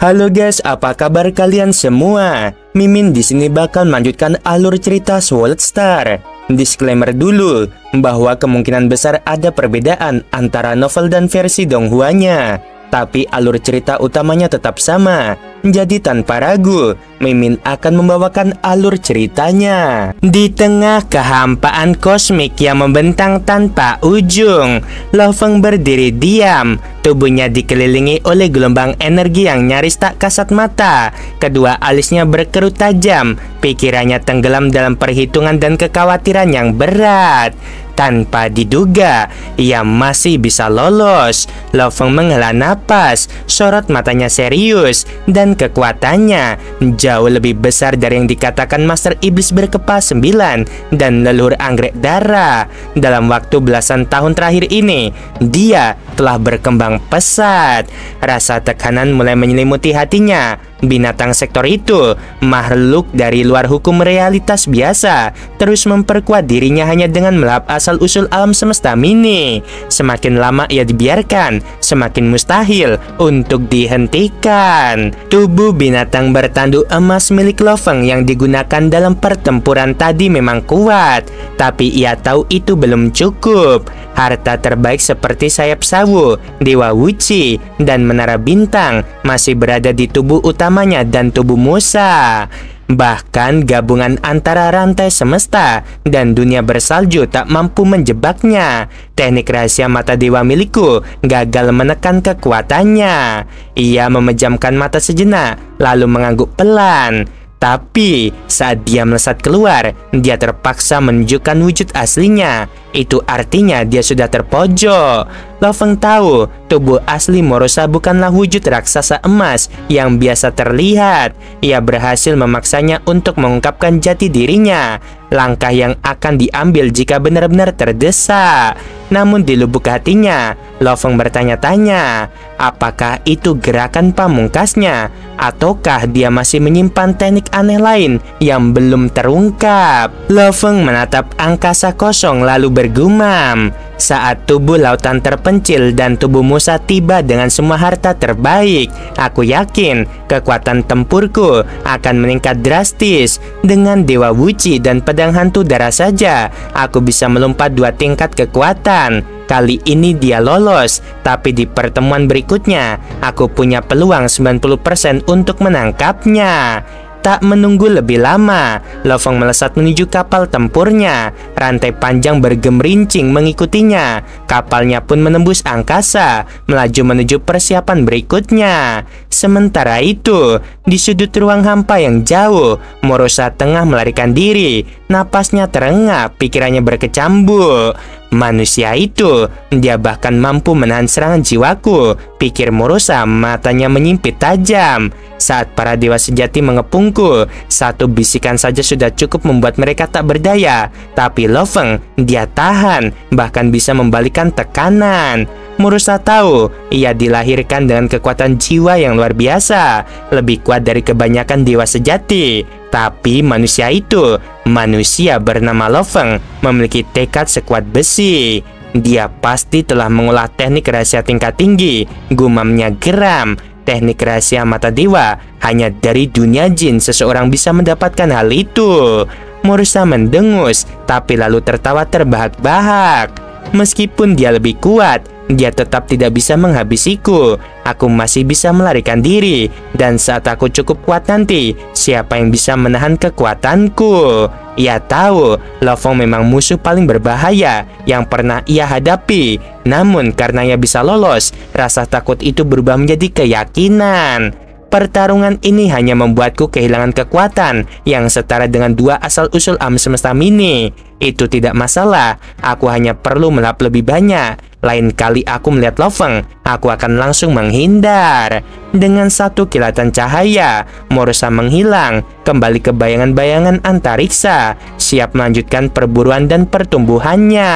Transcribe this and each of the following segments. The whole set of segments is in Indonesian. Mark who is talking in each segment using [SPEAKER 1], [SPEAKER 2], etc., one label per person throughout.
[SPEAKER 1] Halo guys, apa kabar kalian semua? Mimin di sini bakal melanjutkan alur cerita Sword Star. Disclaimer dulu bahwa kemungkinan besar ada perbedaan antara novel dan versi Donghua-nya, tapi alur cerita utamanya tetap sama. Jadi tanpa ragu, Mimin akan membawakan alur ceritanya. Di tengah kehampaan kosmik yang membentang tanpa ujung, Lo Feng berdiri diam. Tubuhnya dikelilingi oleh gelombang energi yang nyaris tak kasat mata. Kedua alisnya berkerut tajam. Pikirannya tenggelam dalam perhitungan dan kekhawatiran yang berat. Tanpa diduga, ia masih bisa lolos. Lo Feng menghela napas, sorot matanya serius, dan kekuatannya jauh lebih besar dari yang dikatakan Master Iblis berkepala 9 dan leluhur anggrek darah. Dalam waktu belasan tahun terakhir ini, dia telah berkembang pesat. Rasa tekanan mulai menyelimuti hatinya. Binatang sektor itu, makhluk dari luar hukum realitas biasa, terus memperkuat dirinya hanya dengan melahap asal-usul alam semesta mini. Semakin lama ia dibiarkan, semakin mustahil untuk dihentikan. Tubuh binatang bertanduk emas milik Lo Feng yang digunakan dalam pertempuran tadi memang kuat, tapi ia tahu itu belum cukup. Harta terbaik seperti sayap sawo, Dewa Wuci, dan menara bintang masih berada di tubuh utamanya dan tubuh Musa. Bahkan gabungan antara rantai semesta dan dunia bersalju tak mampu menjebaknya. Teknik rahasia mata dewa milikku gagal menekan kekuatannya. Ia memejamkan mata sejenak, lalu mengangguk pelan. Tapi saat dia melesat keluar, dia terpaksa menunjukkan wujud aslinya. Itu artinya dia sudah terpojok. Lo Feng tahu tubuh asli Morosa bukanlah wujud raksasa emas yang biasa terlihat. Ia berhasil memaksanya untuk mengungkapkan jati dirinya, langkah yang akan diambil jika benar-benar terdesak. Namun di lubuk hatinya, Lo Feng bertanya-tanya, apakah itu gerakan pamungkasnya, ataukah dia masih menyimpan teknik aneh lain yang belum terungkap? Lo Feng menatap angkasa kosong lalu bergumam. Saat tubuh lautan terpencil dan tubuh Musa tiba dengan semua harta terbaik, aku yakin kekuatan tempurku akan meningkat drastis. Dengan Dewa Wuci dan pedang hantu darah saja, aku bisa melompat 2 tingkat kekuatan. Kali ini dia lolos, tapi di pertemuan berikutnya, aku punya peluang 90% untuk menangkapnya. Tak menunggu lebih lama, Lo Feng melesat menuju kapal tempurnya. Rantai panjang bergemerincing mengikutinya. Kapalnya pun menembus angkasa, melaju menuju persiapan berikutnya. Sementara itu, di sudut ruang hampa yang jauh, Morosa tengah melarikan diri. Napasnya terengah, pikirannya berkecambuk. Manusia itu, dia bahkan mampu menahan serangan jiwaku, pikir Morosa, matanya menyipit tajam. Saat para dewa sejati mengepungku, satu bisikan saja sudah cukup membuat mereka tak berdaya. Tapi Lo Feng, dia tahan, bahkan bisa membalikan tekanan. Morosa tahu, ia dilahirkan dengan kekuatan jiwa yang luar biasa, lebih kuat dari kebanyakan dewa sejati. Tapi manusia itu, manusia bernama Lo Feng, memiliki tekad sekuat besi. Dia pasti telah mengolah teknik rahasia tingkat tinggi, gumamnya geram. Teknik rahasia mata dewa, hanya dari dunia jin seseorang bisa mendapatkan hal itu. Morosa mendengus, tapi lalu tertawa terbahak-bahak. Meskipun dia lebih kuat, dia tetap tidak bisa menghabisiku. Aku masih bisa melarikan diri, dan saat aku cukup kuat nanti, siapa yang bisa menahan kekuatanku? Ia tahu Lo Feng memang musuh paling berbahaya yang pernah ia hadapi. Namun karena ia bisa lolos, rasa takut itu berubah menjadi keyakinan. Pertarungan ini hanya membuatku kehilangan kekuatan yang setara dengan 2 asal-usul alam semesta mini. Itu tidak masalah, aku hanya perlu melahap lebih banyak. Lain kali aku melihat Lo Feng, aku akan langsung menghindar. Dengan satu kilatan cahaya, Morosa menghilang, kembali ke bayangan-bayangan antariksa, siap melanjutkan perburuan dan pertumbuhannya.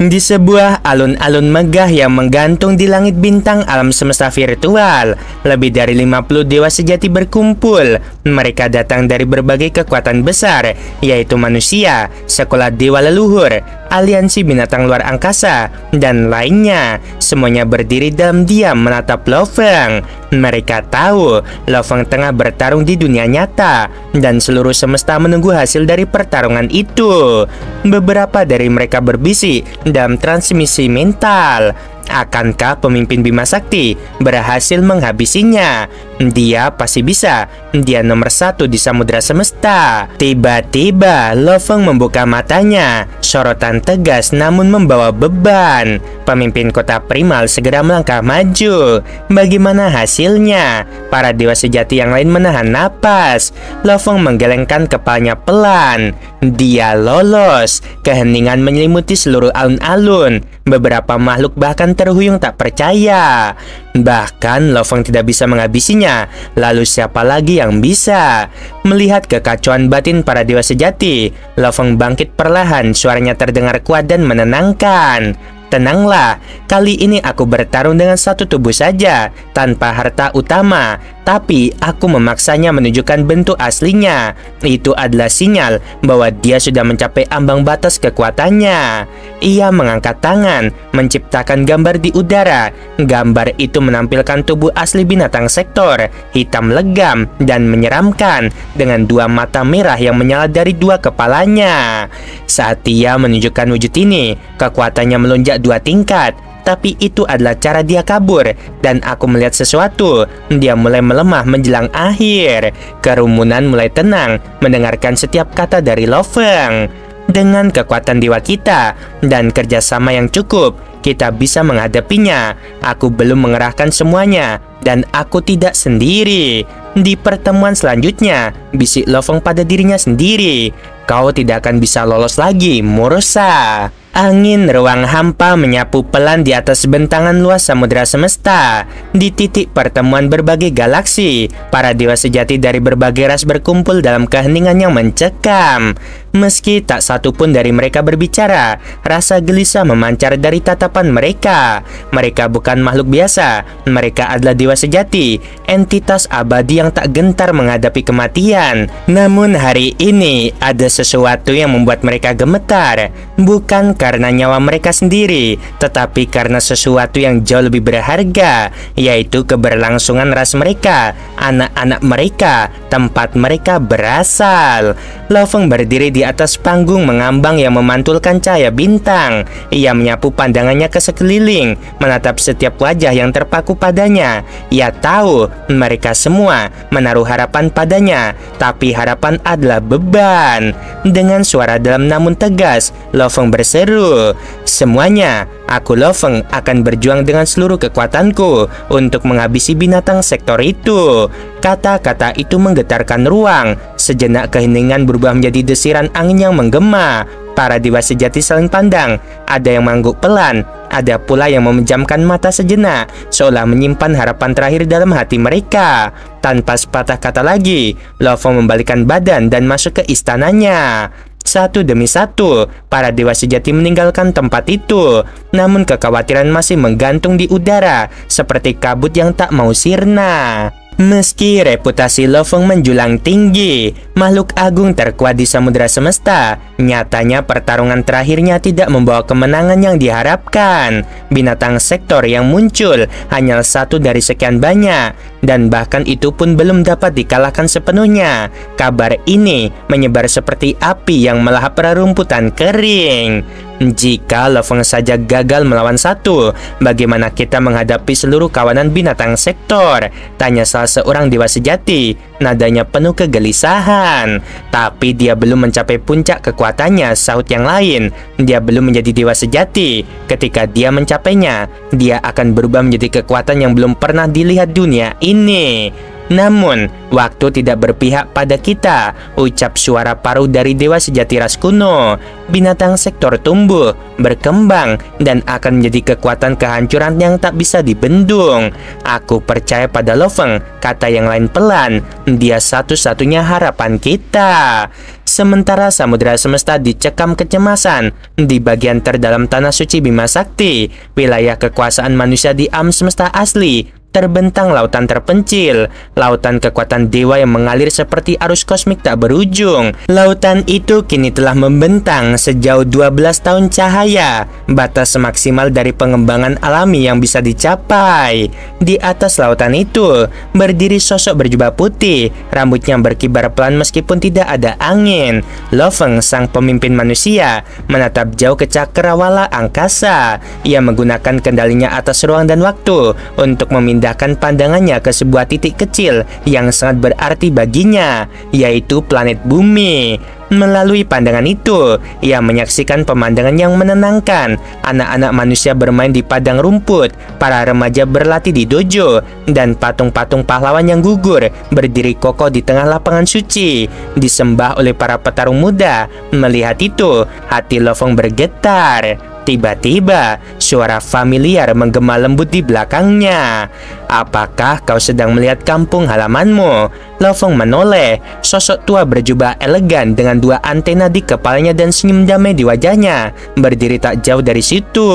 [SPEAKER 1] Di sebuah alun-alun megah yang menggantung di langit bintang alam semesta virtual, lebih dari 50 dewa sejati berkumpul. Mereka datang dari berbagai kekuatan besar, yaitu manusia, sekolah dewa leluhur, aliansi binatang luar angkasa, dan lainnya. Semuanya berdiri dalam diam menatap Lo Feng. Mereka tahu Lo Feng tengah bertarung di dunia nyata, dan seluruh semesta menunggu hasil dari pertarungan itu. Beberapa dari mereka berbisik dalam transmisi mental. Akankah pemimpin Bima Sakti berhasil menghabisinya? Dia pasti bisa. Dia nomor 1 di samudera semesta. Tiba-tiba Lo Feng membuka matanya. Sorotan tegas namun membawa beban. Pemimpin kota primal segera melangkah maju. Bagaimana hasilnya? Para dewa sejati yang lain menahan napas. Lo Feng menggelengkan kepalanya pelan. Dia lolos. Keheningan menyelimuti seluruh alun-alun. Beberapa makhluk bahkan terhuyung tak percaya. Bahkan Lo Feng tidak bisa menghabisinya. Lalu siapa lagi yang bisa? Melihat kekacauan batin para dewa sejati, Lo Feng bangkit perlahan. Suaranya terdengar kuat dan menenangkan. Tenanglah, kali ini aku bertarung dengan satu tubuh saja, tanpa harta utama. Tapi aku memaksanya menunjukkan bentuk aslinya. Itu adalah sinyal bahwa dia sudah mencapai ambang batas kekuatannya. Ia mengangkat tangan, menciptakan gambar di udara. Gambar itu menampilkan tubuh asli binatang sektor, hitam legam dan menyeramkan, dengan 2 mata merah yang menyala dari 2 kepalanya. Saat ia menunjukkan wujud ini, kekuatannya melonjak 2 tingkat. Tapi itu adalah cara dia kabur, dan aku melihat sesuatu. Dia mulai melemah menjelang akhir. Kerumunan mulai tenang mendengarkan setiap kata dari Lo Feng. Dengan kekuatan dewa kita dan kerjasama yang cukup, kita bisa menghadapinya. Aku belum mengerahkan semuanya, dan aku tidak sendiri. Di pertemuan selanjutnya, bisik Lo Feng pada dirinya sendiri. Kau tidak akan bisa lolos lagi, Mursa. Angin ruang hampa menyapu pelan di atas bentangan luas samudera semesta. Di titik pertemuan berbagai galaksi, para dewa sejati dari berbagai ras berkumpul dalam keheningan yang mencekam. Meski tak satu pun dari mereka berbicara, rasa gelisah memancar dari tatapan mereka. Mereka bukan makhluk biasa. Mereka adalah dewa sejati, entitas abadi yang tak gentar menghadapi kematian. Namun hari ini ada sesuatu yang membuat mereka gemetar. Bukan karena nyawa mereka sendiri, tetapi karena sesuatu yang jauh lebih berharga, yaitu keberlangsungan ras mereka, anak-anak mereka, tempat mereka berasal. Lo Feng berdiri di atas panggung mengambang yang memantulkan cahaya bintang. Ia menyapu pandangannya ke sekeliling, menatap setiap wajah yang terpaku padanya. Ia tahu mereka semua menaruh harapan padanya, tapi harapan adalah beban. Dengan suara dalam namun tegas, Lo Feng berseru, "Semuanya, aku Lo Feng akan berjuang dengan seluruh kekuatanku untuk menghabisi binatang sektor itu." Kata-kata itu menggetarkan ruang. Sejenak keheningan berubah menjadi desiran angin yang menggema. Para dewa sejati saling pandang. Ada yang mengangguk pelan, ada pula yang memejamkan mata sejenak, seolah menyimpan harapan terakhir dalam hati mereka. Tanpa sepatah kata lagi, Lo Feng membalikkan badan dan masuk ke istananya. Satu demi satu, para dewa sejati meninggalkan tempat itu. Namun kekhawatiran masih menggantung di udara, seperti kabut yang tak mau sirna. Meski reputasi Lo Feng menjulang tinggi, makhluk agung terkuat di samudera semesta, nyatanya pertarungan terakhirnya tidak membawa kemenangan yang diharapkan. Binatang sektor yang muncul hanya satu dari sekian banyak, dan bahkan itu pun belum dapat dikalahkan sepenuhnya. Kabar ini menyebar seperti api yang melahap rerumputan kering. Jika Lo Feng saja gagal melawan satu, bagaimana kita menghadapi seluruh kawanan binatang sektor? Tanya salah seorang dewa sejati. Nadanya penuh kegelisahan. Tapi dia belum mencapai puncak kekuatannya, sahut yang lain. Dia belum menjadi dewa sejati. Ketika dia mencapainya, dia akan berubah menjadi kekuatan yang belum pernah dilihat dunia ini. Namun, waktu tidak berpihak pada kita, ucap suara paruh dari dewa sejati ras kuno. Binatang sektor tumbuh, berkembang, dan akan menjadi kekuatan kehancuran yang tak bisa dibendung. Aku percaya pada Lo Feng, kata yang lain pelan. Dia satu-satunya harapan kita. Sementara samudera semesta dicekam kecemasan, di bagian terdalam tanah suci Bima Sakti, wilayah kekuasaan manusia di alam semesta asli, terbentang lautan terpencil, lautan kekuatan dewa yang mengalir seperti arus kosmik tak berujung. Lautan itu kini telah membentang sejauh 12 tahun cahaya, batas maksimal dari pengembangan alami yang bisa dicapai. Di atas lautan itu, berdiri sosok berjubah putih, rambutnya berkibar pelan meskipun tidak ada angin. Lo Feng, sang pemimpin manusia, menatap jauh ke cakrawala angkasa. Ia menggunakan kendalinya atas ruang dan waktu untuk memindahkan pandangannya ke sebuah titik kecil yang sangat berarti baginya, yaitu planet Bumi. Melalui pandangan itu, ia menyaksikan pemandangan yang menenangkan. Anak-anak manusia bermain di padang rumput, para remaja berlatih di dojo, dan patung-patung pahlawan yang gugur berdiri kokoh di tengah lapangan suci, disembah oleh para petarung muda. Melihat itu, hati Lo Feng bergetar. Tiba-tiba, suara familiar menggema lembut di belakangnya. Apakah kau sedang melihat kampung halamanmu? Lo Feng menoleh. Sosok tua berjubah elegan dengan 2 antena di kepalanya dan senyum damai di wajahnya, berdiri tak jauh dari situ.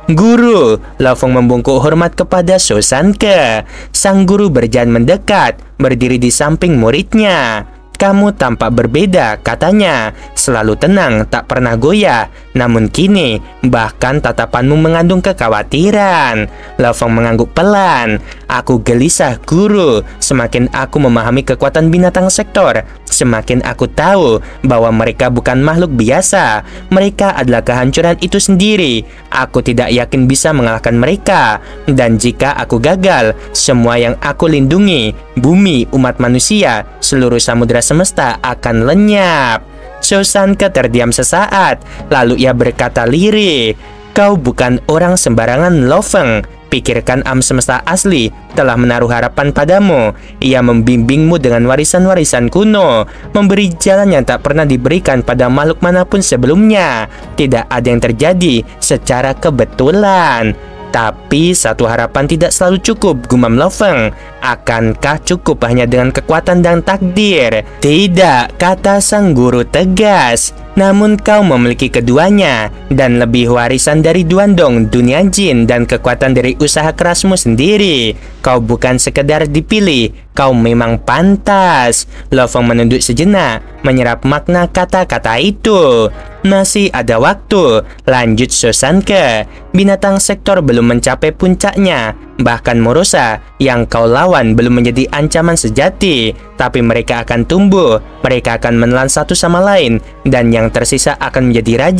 [SPEAKER 1] Guru, Lo Feng membungkuk hormat kepada So Sanke. Sang guru berjalan mendekat, berdiri di samping muridnya. Kamu tampak berbeda, katanya. Selalu tenang, tak pernah goyah. Namun kini, bahkan tatapanmu mengandung kekhawatiran. Lo Feng mengangguk pelan. Aku gelisah, guru. Semakin aku memahami kekuatan binatang sektor, semakin aku tahu bahwa mereka bukan makhluk biasa. Mereka adalah kehancuran itu sendiri. Aku tidak yakin bisa mengalahkan mereka. Dan jika aku gagal, semua yang aku lindungi, bumi, umat manusia, seluruh samudera semesta akan lenyap. So Sanke terdiam sesaat, lalu ia berkata lirih, kau bukan orang sembarangan, Lo Feng. Pikirkan alam semesta asli telah menaruh harapan padamu. Ia membimbingmu dengan warisan-warisan kuno, memberi jalan yang tak pernah diberikan pada makhluk manapun sebelumnya. Tidak ada yang terjadi secara kebetulan. Tapi satu harapan tidak selalu cukup, gumam Lo Feng. Akankah cukup hanya dengan kekuatan dan takdir? Tidak, kata sang guru tegas. Namun kau memiliki keduanya, dan lebih warisan dari Duandong, dunia jin, dan kekuatan dari usaha kerasmu sendiri. Kau bukan sekedar dipilih, kau memang pantas. Lo Feng menunduk sejenak, menyerap makna kata-kata itu. Masih ada waktu, lanjut So Sanke. Binatang sektor belum mencapai puncaknya. Bahkan Morosa yang kau lawan belum menjadi ancaman sejati, tapi mereka akan tumbuh, mereka akan menelan satu sama lain, dan yang tersisa akan menjadi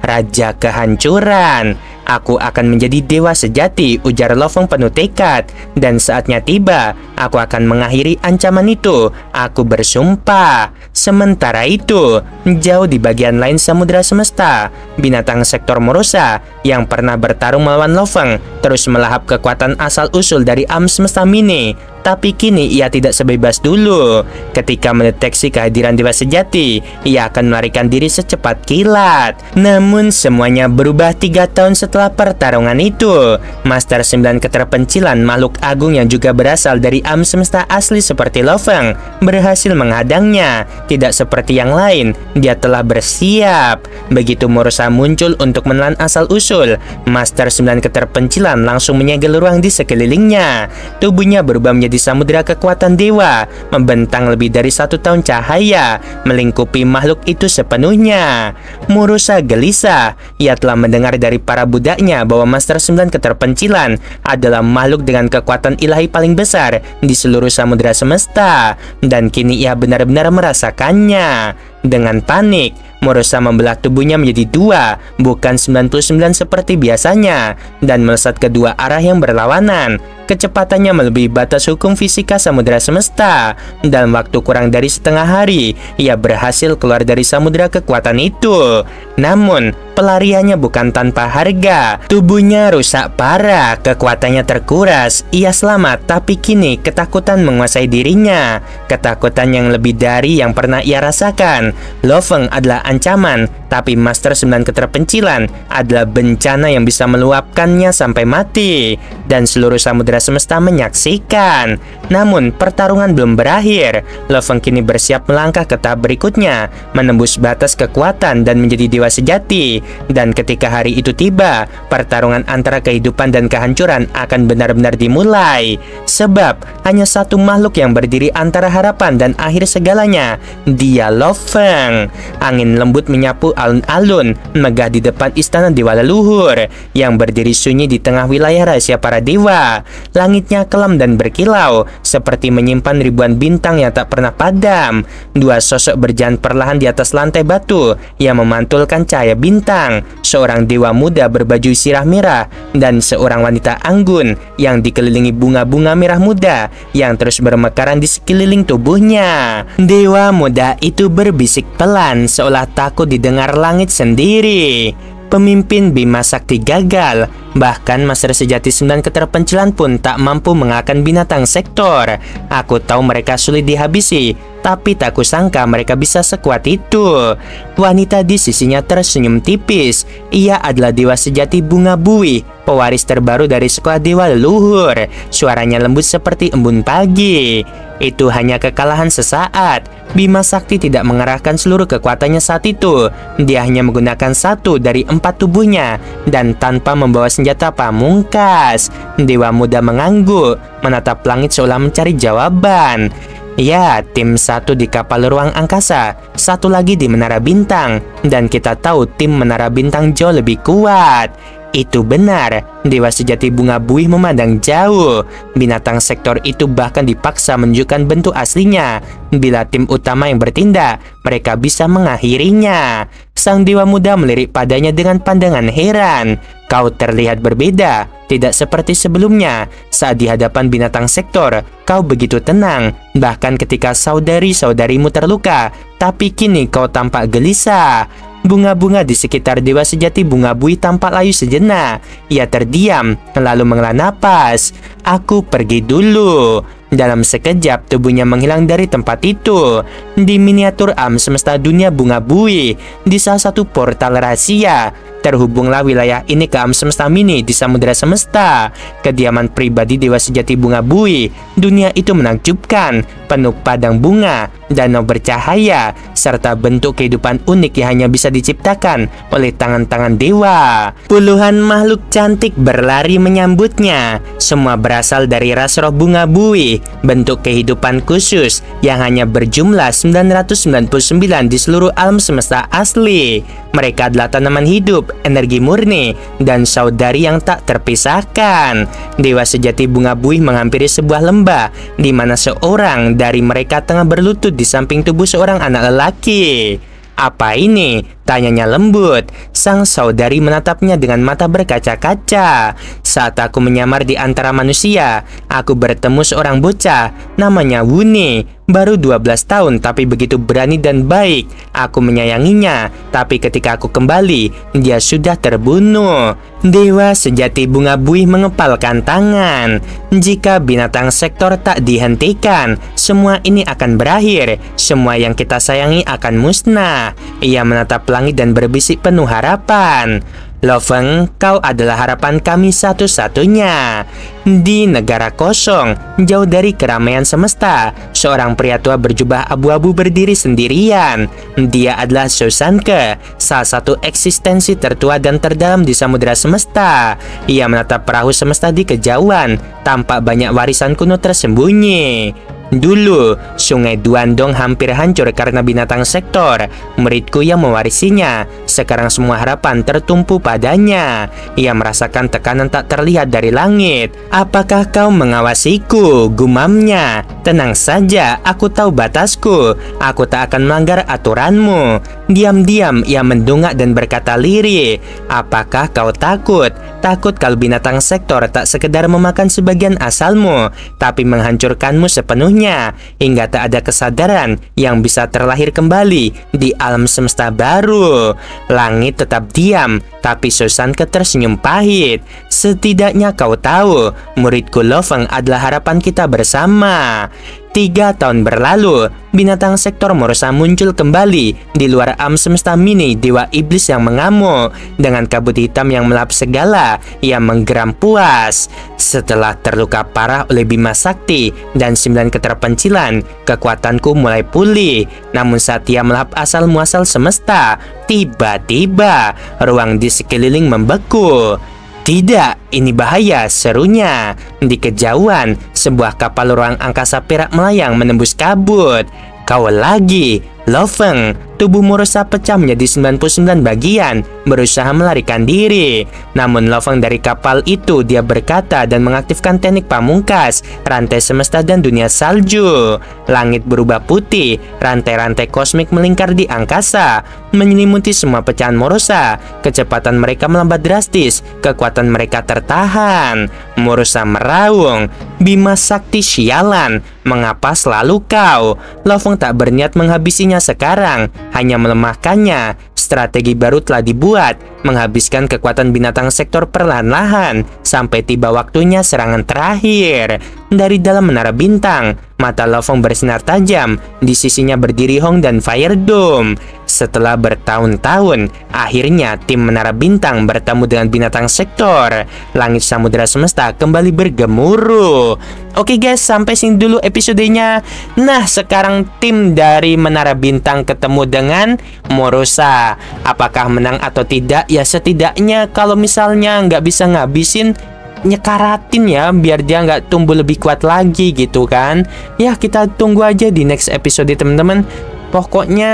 [SPEAKER 1] raja kehancuran. Aku akan menjadi dewa sejati, ujar Lo Feng penuh tekad. Dan saatnya tiba, aku akan mengakhiri ancaman itu. Aku bersumpah. Sementara itu, jauh di bagian lain samudera semesta, binatang sektor Morosa yang pernah bertarung melawan Lo Feng terus melahap kekuatan asal-usul dari alam semesta mini. Tapi kini ia tidak sebebas dulu. Ketika mendeteksi kehadiran dewa sejati, ia akan melarikan diri secepat kilat. Namun semuanya berubah 3 tahun setelah pertarungan itu. Master 9 keterpencilan, makhluk agung yang juga berasal dari alam semesta asli seperti Lo Feng, berhasil menghadangnya. Tidak seperti yang lain, dia telah bersiap. Begitu Morosa muncul untuk menelan asal-usul, Master 9 keterpencilan langsung menyegel ruang di sekelilingnya. Tubuhnya berubah menjadi samudera kekuatan dewa, membentang lebih dari 1 tahun cahaya, melingkupi makhluk itu sepenuhnya. Morosa gelisah. Ia telah mendengar dari para budaknya bahwa Master 9 keterpencilan adalah makhluk dengan kekuatan ilahi paling besar di seluruh samudera semesta, dan kini ia benar-benar merasakannya. Dengan panik, Morosa membelah tubuhnya menjadi 2, bukan 99 seperti biasanya, dan melesat ke 2 arah yang berlawanan. Kecepatannya melebihi batas hukum fisika samudera semesta. Dalam waktu kurang dari setengah hari, ia berhasil keluar dari samudera kekuatan itu. Namun, Pelariannya bukan tanpa harga. Tubuhnya rusak parah, kekuatannya terkuras. Ia selamat, tapi kini ketakutan menguasai dirinya. Ketakutan yang lebih dari yang pernah ia rasakan. Lo Feng adalah ancaman, tapi Master 9 keterpencilan adalah bencana yang bisa meluapkannya sampai mati. Dan seluruh samudera semesta menyaksikan. Namun, pertarungan belum berakhir. Lo Feng kini bersiap melangkah ke tahap berikutnya, menembus batas kekuatan dan menjadi dewa sejati. Dan ketika hari itu tiba, pertarungan antara kehidupan dan kehancuran akan benar-benar dimulai. Sebab hanya satu makhluk yang berdiri antara harapan dan akhir segalanya. Dia Lo Feng. Angin lembut menyapu alun-alun megah di depan istana dewa leluhur yang berdiri sunyi di tengah wilayah rahasia para dewa. Langitnya kelam dan berkilau, seperti menyimpan ribuan bintang yang tak pernah padam. Dua sosok berjalan perlahan di atas lantai batu yang memantulkan cahaya bintang. Seorang dewa muda berbaju sirah merah dan seorang wanita anggun yang dikelilingi bunga-bunga merah muda yang terus bermekaran di sekeliling tubuhnya. Dewa muda itu berbisik pelan seolah takut didengar langit sendiri. Pemimpin Bima Sakti gagal. Bahkan Master Sejati 9 keterpencilan pun tak mampu mengalahkan binatang sektor. Aku tahu mereka sulit dihabisi, tapi tak kusangka mereka bisa sekuat itu. Wanita di sisinya tersenyum tipis. Ia adalah dewa sejati Bunga Bui, pewaris terbaru dari sekolah dewa leluhur. Suaranya lembut seperti embun pagi. Itu hanya kekalahan sesaat. Bima Sakti tidak mengerahkan seluruh kekuatannya saat itu. Dia hanya menggunakan satu dari 4 tubuhnya dan tanpa membawa senjata pamungkas. Dewa muda mengangguk, menatap langit seolah mencari jawaban. Ya, tim satu di kapal ruang angkasa, satu lagi di Menara Bintang, dan kita tahu tim Menara Bintang jauh lebih kuat. Itu benar, dewa sejati Bunga Bui memandang jauh. Binatang sektor itu bahkan dipaksa menunjukkan bentuk aslinya. Bila tim utama yang bertindak, mereka bisa mengakhirinya. Sang dewa muda melirik padanya dengan pandangan heran. Kau terlihat berbeda, tidak seperti sebelumnya. Saat di hadapan binatang sektor, kau begitu tenang. Bahkan ketika saudari-saudarimu terluka, tapi kini kau tampak gelisah. Bunga-bunga di sekitar dewa sejati Bunga Bui tampak layu sejenak. Ia terdiam, lalu menghela napas. Aku pergi dulu. Dalam sekejap, tubuhnya menghilang dari tempat itu. Di miniatur alam semesta dunia Bunga Bui, di salah satu portal rahasia, terhubunglah wilayah ini ke alam semesta mini di samudera semesta. Kediaman pribadi dewa sejati Bunga Bui. Dunia itu menakjubkan, penuh padang bunga, danau bercahaya, serta bentuk kehidupan unik yang hanya bisa diciptakan oleh tangan-tangan dewa. Puluhan makhluk cantik berlari menyambutnya. Semua berasal dari ras roh Bunga Bui, bentuk kehidupan khusus yang hanya berjumlah 999 di seluruh alam semesta asli. Mereka adalah tanaman hidup, energi murni, dan saudari yang tak terpisahkan. Dewa sejati Bunga Bui menghampiri sebuah lembah di mana seorang dari mereka tengah berlutut di samping tubuh seorang anak lelaki. Apa ini? Tanyanya lembut. Sang saudari menatapnya dengan mata berkaca-kaca. Saat aku menyamar di antara manusia, aku bertemu seorang bocah, namanya Wuni. Baru 12 tahun tapi begitu berani dan baik. Aku menyayanginya, tapi ketika aku kembali, dia sudah terbunuh. Dewa sejati Bunga Bui mengepalkan tangan. Jika binatang sektor tak dihentikan, semua ini akan berakhir. Semua yang kita sayangi akan musnah. Ia menatap langit dan berbisik penuh harapan. Lo Feng, kau adalah harapan kami satu-satunya. Di negara kosong, jauh dari keramaian semesta, seorang pria tua berjubah abu-abu berdiri sendirian. Dia adalah Susanke, salah satu eksistensi tertua dan terdalam di samudera semesta. Ia menatap perahu semesta di kejauhan, tampak banyak warisan kuno tersembunyi. Dulu, sungai Duandong hampir hancur karena binatang sektor. Muridku yang mewarisinya. Sekarang semua harapan tertumpu padanya. Ia merasakan tekanan tak terlihat dari langit. Apakah kau mengawasiku? Gumamnya. Tenang saja, aku tahu batasku. Aku tak akan melanggar aturanmu. Diam-diam ia mendongak dan berkata lirih, "Apakah kau takut? Takut kalau binatang sektor tak sekedar memakan sebagian asalmu, tapi menghancurkanmu sepenuhnya, hingga tak ada kesadaran yang bisa terlahir kembali di alam semesta baru." Langit tetap diam, tapi Susanke tersenyum pahit. "Setidaknya kau tahu, muridku Lo-Feng adalah harapan kita bersama." 3 tahun berlalu, binatang sektor Morosa muncul kembali di luar alam semesta mini dewa iblis yang mengamuk. Dengan kabut hitam yang melap segala, ia menggeram puas. Setelah terluka parah oleh Bima Sakti dan 9 keterpencilan, kekuatanku mulai pulih. Namun saat ia melahap asal muasal semesta, tiba-tiba ruang di sekeliling membeku. "Tidak, ini bahaya," serunya. Di kejauhan, sebuah kapal ruang angkasa perak melayang menembus kabut. "Kau lagi, Lo-Feng." Tubuh Morosa pecah menjadi 99 bagian, berusaha melarikan diri. Namun Lo-Feng dari kapal itu, dia berkata dan mengaktifkan teknik pamungkas, rantai semesta dan dunia salju. Langit berubah putih, rantai-rantai kosmik melingkar di angkasa, menyelimuti semua pecahan Morosa. Kecepatan mereka melambat drastis, kekuatan mereka tertahan. Morosa meraung, "Bima Sakti sialan, mengapa selalu kau?" Lo-Feng tak berniat menghabisinya sekarang, hanya melemahkannya. Strategi baru telah dibuat, menghabiskan kekuatan binatang sektor perlahan-lahan sampai tiba waktunya serangan terakhir. Dari dalam menara bintang, mata Lo-Feng bersinar tajam. Di sisinya berdiri Hong dan Fire Dome. Setelah bertahun-tahun, akhirnya tim menara bintang bertemu dengan binatang sektor. Langit samudera semesta kembali bergemuruh. Oke guys, sampai sini dulu episodenya. Nah, sekarang tim dari menara bintang ketemu dengan Morosa. Apakah menang atau tidak? Ya setidaknya kalau misalnya nggak bisa ngabisin, nyekaratin ya, biar dia nggak tumbuh lebih kuat lagi gitu kan. Ya kita tunggu aja di next episode teman-teman. Pokoknya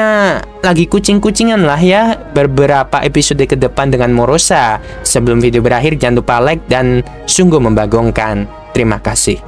[SPEAKER 1] lagi kucing-kucingan lah ya beberapa episode ke depan dengan Morosa. Sebelum video berakhir, jangan lupa like dan sungguh membagongkan. Terima kasih.